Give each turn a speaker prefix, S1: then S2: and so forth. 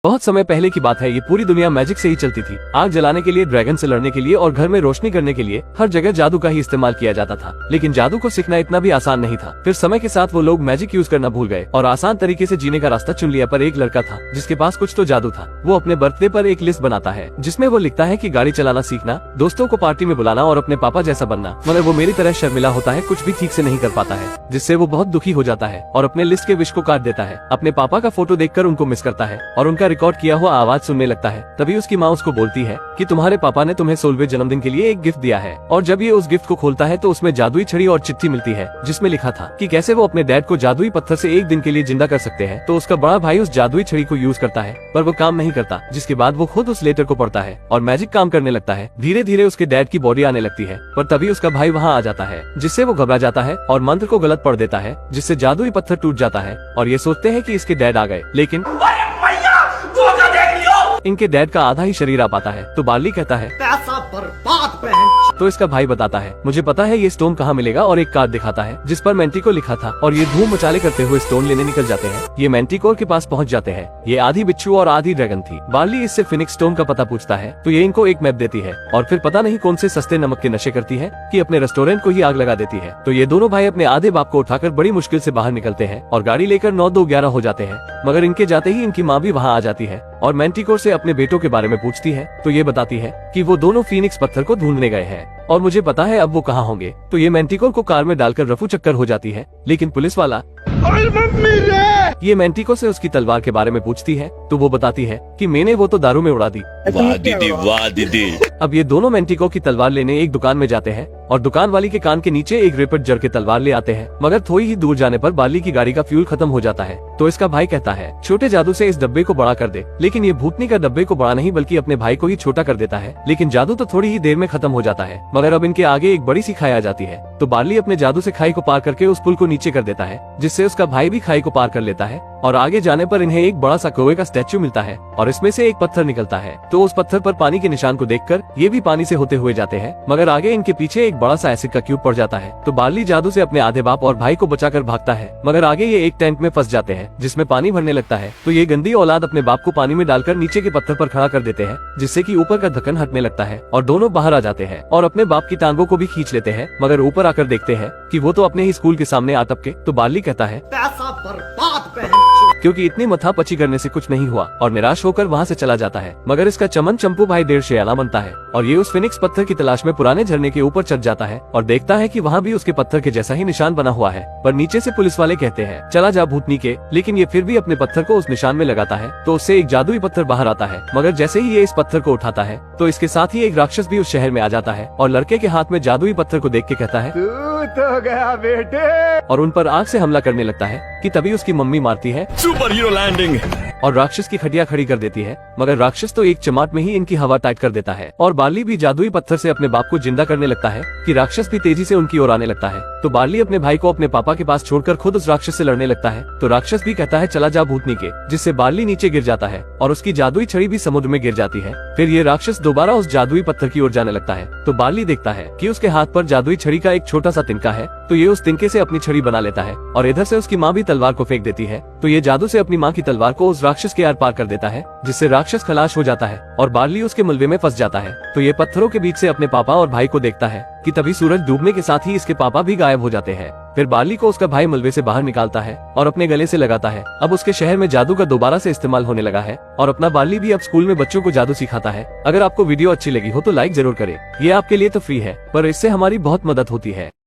S1: बहुत समय पहले की बात है, ये पूरी दुनिया मैजिक से ही चलती थी। आग जलाने के लिए, ड्रैगन से लड़ने के लिए और घर में रोशनी करने के लिए हर जगह जादू का ही इस्तेमाल किया जाता था। लेकिन जादू को सीखना इतना भी आसान नहीं था। फिर समय के साथ वो लोग मैजिक यूज करना भूल गए और आसान तरीके से जीने का रास्ता चुन लिया। पर एक लड़का था जिसके पास कुछ तो जादू था। वो अपने बर्थडे पर एक लिस्ट बनाता है जिसमें वो लिखता है कि गाड़ी चलाना सीखना, दोस्तों को पार्टी में बुलाना और अपने पापा जैसा बनना। मगर वो मेरी तरह शर्मिला होता है, कुछ भी ठीक से नहीं कर पाता है, जिससे वो बहुत दुखी हो जाता है और अपने लिस्ट के विश को काट देता है। अपने पापा का फोटो देखकर उनको मिस करता है और उनका रिकॉर्ड किया हुआ आवाज सुनने लगता है। तभी उसकी माँ उसको बोलती है कि तुम्हारे पापा ने तुम्हें 16वें जन्मदिन के लिए एक गिफ्ट दिया है। और जब ये उस गिफ्ट को खोलता है तो उसमें जादुई छड़ी और चिट्ठी मिलती है जिसमें लिखा था कि कैसे वो अपने डैड को जादुई पत्थर से एक दिन के लिए जिंदा कर सकते हैं। तो उसका बड़ा भाई उस जादुई छड़ी को यूज करता है पर वो काम नहीं करता, जिसके बाद वो खुद उस लेटर को पढ़ता है और मैजिक काम करने लगता है। धीरे धीरे उसके डैड की बॉडी आने लगती है पर तभी उसका भाई वहाँ आ जाता है, जिससे वो घबरा जाता है और मंत्र को गलत पढ़ देता है, जिससे जादुई पत्थर टूट जाता है और ये सोचते हैं कि इसके डैड आ गए। लेकिन इनके डैड का आधा ही शरीर आ पाता है। तो बार्ली कहता है
S2: पैसा बर्बाद।
S1: तो इसका भाई बताता है मुझे पता है ये स्टोन कहाँ मिलेगा और एक कार्ड दिखाता है जिस पर मैंटिकोर लिखा था और ये धूम मचाले करते हुए स्टोन लेने निकल जाते हैं। ये मैंटिकोर के पास पहुँच जाते हैं। ये आधी बिच्छू और आधी ड्रैगन थी। बार्ली इससे फिनिक्स स्टोन का पता पूछता है तो ये इनको एक मैप देती है और फिर पता नहीं कौन से सस्ते नमक के नशे करती है कि अपने रेस्टोरेंट को ही आग लगा देती है। तो ये दोनों भाई अपने आधे बाप को उठाकर बड़ी मुश्किल से बाहर निकलते हैं और गाड़ी लेकर 9-2-11 हो जाते हैं। मगर इनके जाते ही इनकी माँ भी वहाँ आ जाती है और मैंटिकोर से अपने बेटों के बारे में पूछती है तो ये बताती है कि वो दोनों फीनिक्स पत्थर को ढूंढने गए हैं और मुझे पता है अब वो कहाँ होंगे। तो ये मैंटिकोर को कार में डालकर रफू चक्कर हो जाती है। लेकिन पुलिस वाला ये मैंटिकोर से उसकी तलवार के बारे में पूछती है तो वो बताती है कि मैंने वो तो दारू में उड़ा दी।
S3: वाह दीदी, वाह दीदी।
S1: अब ये दोनों मैंटिकोर की तलवार लेने एक दुकान में जाते हैं और दुकान वाली के कान के नीचे एक रेपट जर के तलवार ले आते हैं। मगर थोड़ी ही दूर जाने पर बार्ली की गाड़ी का फ्यूल खत्म हो जाता है। तो इसका भाई कहता है छोटे जादू से इस डब्बे को बड़ा कर दे। लेकिन ये भूतनी का डब्बे को बड़ा नहीं बल्कि अपने भाई को ही छोटा कर देता है। लेकिन जादू तो थोड़ी ही देर में खत्म हो जाता है। मगर अब इनके आगे एक बड़ी सी खाई आ जाती है। तो बार्ली अपने जादू से खाई को पार करके उस पुल को नीचे कर देता है, जिससे उसका भाई भी खाई को पार कर लेता है। और आगे जाने पर इन्हें एक बड़ा सा कौवे का स्टैचू मिलता है और इसमें से एक पत्थर निकलता है। तो उस पत्थर पर पानी के निशान को देखकर ये भी पानी से होते हुए जाते हैं। मगर आगे इनके पीछे एक बड़ा सा एसिड का क्यूब पड़ जाता है। तो बार्ली जादू से अपने आधे बाप और भाई को बचाकर भागता है। मगर आगे ये एक टैंक में फंस जाते हैं जिसमें पानी भरने लगता है। तो ये गंदी औलाद अपने बाप को पानी में डालकर नीचे के पत्थर पर खड़ा कर देते हैं, जिससे कि ऊपर का ढक्कन हटने लगता है और दोनों बाहर आ जाते हैं और अपने बाप की टांगों को भी खींच लेते हैं। मगर ऊपर आकर देखते हैं कि वो तो अपने ही स्कूल के सामने आ टपके। तो बार्ली कहता है
S2: पैसा बर्बाद।
S1: क्योंकि इतनी मथापची करने से कुछ नहीं हुआ और निराश होकर वहाँ से चला जाता है। मगर इसका चमन चंपू भाई देर शेयाना बनता है और ये उस फिनिक्स पत्थर की तलाश में पुराने झरने के ऊपर चढ़ जाता है और देखता है कि वहाँ भी उसके पत्थर के जैसा ही निशान बना हुआ है। पर नीचे से पुलिस वाले कहते हैं चला जा भूतनी के। लेकिन ये फिर भी अपने पत्थर को उस निशान में लगाता है तो उससे एक जादुई पत्थर बाहर आता है। मगर जैसे ही ये इस पत्थर को उठाता है तो इसके साथ ही एक राक्षस भी उस शहर में आ जाता है और लड़के के हाथ में जादुई पत्थर को देख के कहता है
S2: तू तो गया बेटे,
S1: और उन पर आग से हमला करने लगता है कि तभी उसकी मम्मी मारती है
S3: सुपर हीरो लैंडिंग
S1: और राक्षस की खटिया खड़ी कर देती है। मगर राक्षस तो एक चमाट में ही इनकी हवा टाइट कर देता है और बार्ली भी जादुई पत्थर से अपने बाप को जिंदा करने लगता है कि राक्षस भी तेजी से उनकी ओर आने लगता है। तो बार्ली अपने भाई को अपने पापा के पास छोड़कर खुद उस राक्षस से लड़ने लगता है। तो राक्षस भी कहता है चला जा भूतनी के, जिससे बार्ली नीचे गिर जाता है और उसकी जादुई छड़ी भी समुद्र में गिर जाती है। फिर ये राक्षस दोबारा उस जादुई पत्थर की ओर जाने लगता है। तो बार्ली देखता है कि उसके हाथ पर जादुई छड़ी का एक छोटा सा तिनका है। तो ये उस तिनके से अपनी छड़ी बना लेता है और इधर से उसकी माँ भी तलवार को फेंक देती है। तो ये जादू से अपनी माँ की तलवार को उस राक्षस के आर पार कर देता है, जिससे राक्षस खलास हो जाता है और बार्ली उसके मलबे में फंस जाता है। तो ये पत्थरों के बीच से अपने पापा और भाई को देखता है कि तभी सूरज डूबने के साथ ही इसके पापा भी गायब हो जाते हैं। फिर बार्ली को उसका भाई मलबे से बाहर निकालता है और अपने गले से लगाता है। अब उसके शहर में जादू का दोबारा से इस्तेमाल होने लगा है और अपना बार्ली भी अब स्कूल में बच्चों को जादू सिखाता है। अगर आपको वीडियो अच्छी लगी हो तो लाइक जरूर करें। ये आपके लिए तो फ्री है पर इससे हमारी बहुत मदद होती है।